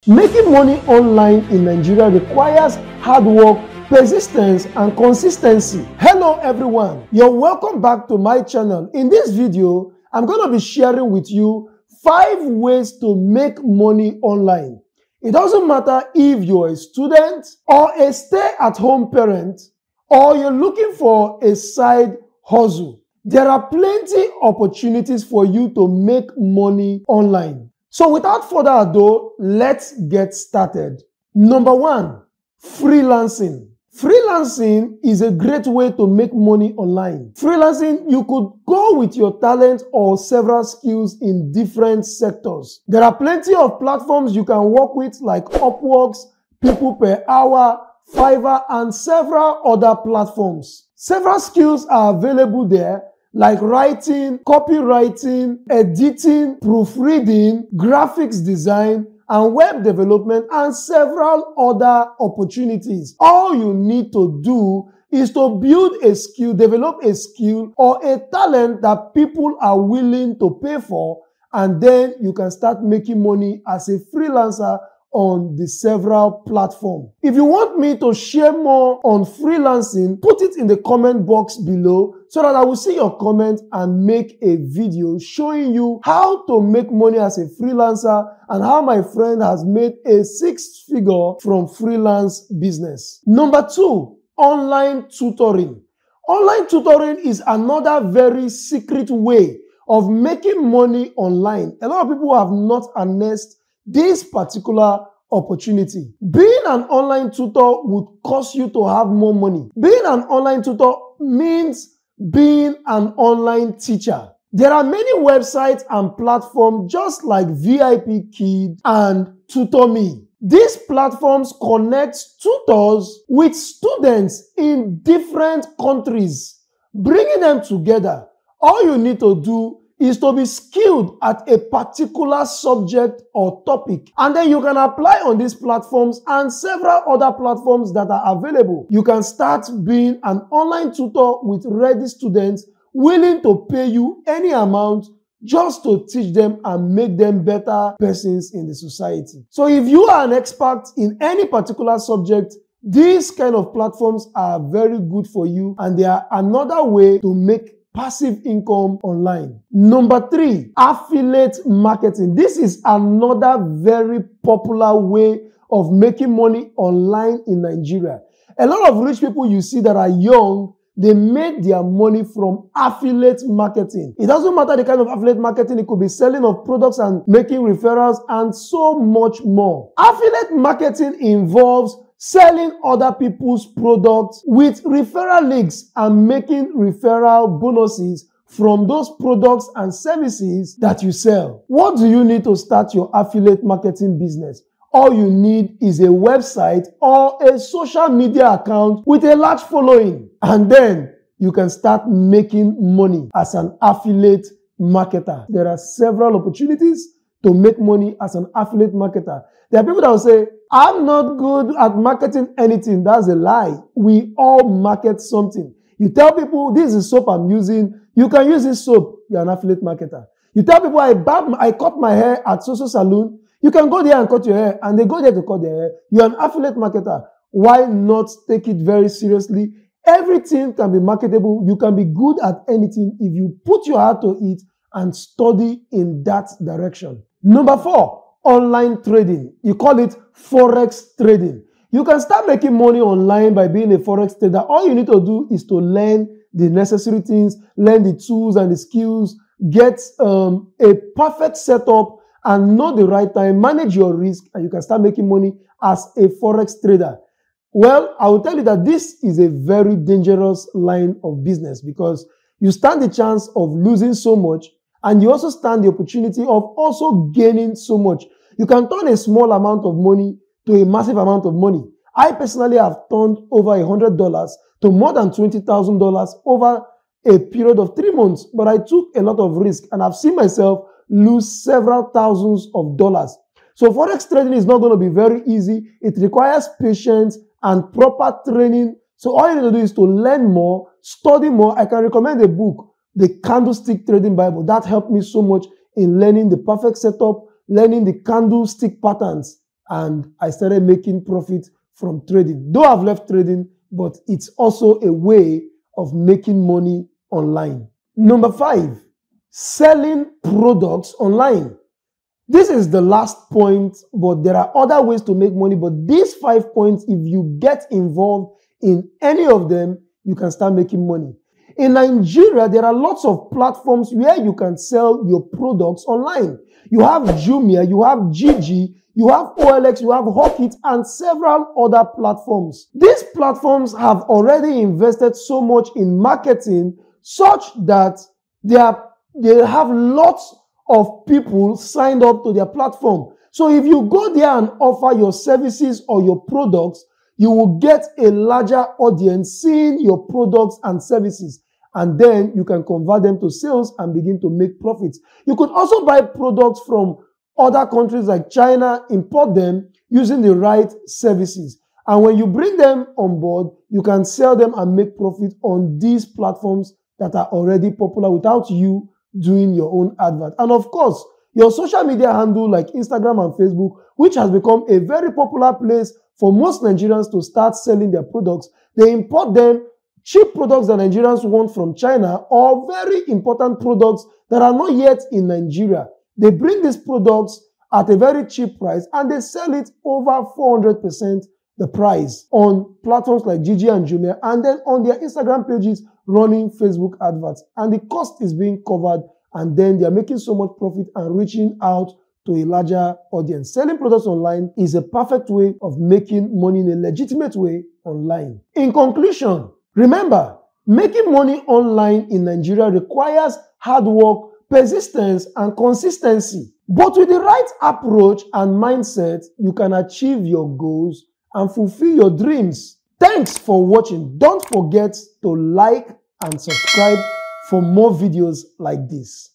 Making money online in Nigeria requires hard work, persistence, and consistency. Hello everyone, you're welcome back to my channel. In this video, I'm going to be sharing with you 5 ways to make money online. It doesn't matter if you're a student or a stay-at-home parent or you're looking for a side hustle. There are plenty opportunities for you to make money online. So without further ado, let's get started. Number 1, freelancing. Freelancing is a great way to make money online. Freelancing, you could go with your talent or several skills in different sectors. There are plenty of platforms you can work with like Upworks, People Per Hour, Fiverr, and several other platforms. Several skills are available there like writing, copywriting, editing, proofreading, graphics design, and web development, and several other opportunities. All you need to do is to build a skill, develop a skill or a talent that people are willing to pay for, and then you can start making money as a freelancer on the several platforms. If you want me to share more on freelancing, put it in the comment box below so that I will see your comment and make a video showing you how to make money as a freelancer and how my friend has made a 6-figure from freelance business. Number 2, online tutoring. Online tutoring is another very secret way of making money online. A lot of people have not harnessed this particular opportunity. Being an online tutor would cause you to have more money. Being an online tutor means being an online teacher. There are many websites and platforms just like VIP Kid and TutorMe. These platforms connect tutors with students in different countries, bringing them together. All you need to do is to be skilled at a particular subject or topic. And then you can apply on these platforms and several other platforms that are available. You can start being an online tutor with ready students willing to pay you any amount just to teach them and make them better persons in the society. So if you are an expert in any particular subject, these kind of platforms are very good for you, and they are another way to make passive income online. Number 3, affiliate marketing. This is another very popular way of making money online in Nigeria. A lot of rich people you see that are young, they made their money from affiliate marketing. It doesn't matter the kind of affiliate marketing. It could be selling of products and making referrals and so much more. Affiliate marketing involves selling other people's products with referral links and making referral bonuses from those products and services that you sell. What do you need to start your affiliate marketing business? All you need is a website or a social media account with a large following, and then you can start making money as an affiliate marketer. There are several opportunities to make money as an affiliate marketer. There are people that will say, I'm not good at marketing anything. That's a lie. We all market something. You tell people, this is soap I'm using. You can use this soap. You're an affiliate marketer. You tell people, I cut my hair at so salon. You can go there and cut your hair, and they go there to cut their hair. You're an affiliate marketer. Why not take it very seriously? Everything can be marketable. You can be good at anything if you put your heart to it and study in that direction. Number 4, online trading. You call it forex trading. You can start making money online by being a forex trader. All you need to do is to learn the necessary things, learn the tools and the skills, get a perfect setup and know the right time, manage your risk, and you can start making money as a forex trader. Well, I will tell you that this is a very dangerous line of business because you stand the chance of losing so much, and you also stand the opportunity of also gaining so much. You can turn a small amount of money to a massive amount of money. I personally have turned over $100 to more than $20,000 over a period of 3 months, but I took a lot of risk and I've seen myself lose several thousands of dollars. So forex trading is not going to be very easy. It requires patience and proper training. So all you need to do is to learn more, study more. I can recommend a book, The Candlestick Trading Bible. That helped me so much in learning the perfect setup, learning the candlestick patterns, and I started making profit from trading. Though I've left trading, but it's also a way of making money online. Number 5, selling products online. This is the last point, but there are other ways to make money. But these 5 points, if you get involved in any of them, you can start making money. In Nigeria, there are lots of platforms where you can sell your products online. You have Jumia, you have Gigi, you have OLX, you have Hawkit, and several other platforms. These platforms have already invested so much in marketing such that they have lots of people signed up to their platform. So if you go there and offer your services or your products, you will get a larger audience seeing your products and services. And then you can convert them to sales and begin to make profits. You could also buy products from other countries like China, import them using the right services. And when you bring them on board, you can sell them and make profit on these platforms that are already popular without you doing your own advert. And of course, your social media handle like Instagram and Facebook, which has become a very popular place for most Nigerians to start selling their products. They import them, cheap products that Nigerians want from China, or very important products that are not yet in Nigeria. They bring these products at a very cheap price and they sell it over 400% the price on platforms like Gigi and Jumia, and then on their Instagram pages running Facebook adverts. And the cost is being covered, and then they're making so much profit and reaching out to a larger audience. Selling products online is a perfect way of making money in a legitimate way online. In conclusion, remember, making money online in Nigeria requires hard work, persistence, and consistency. But with the right approach and mindset, you can achieve your goals and fulfill your dreams. Thanks for watching. Don't forget to like and subscribe for more videos like this.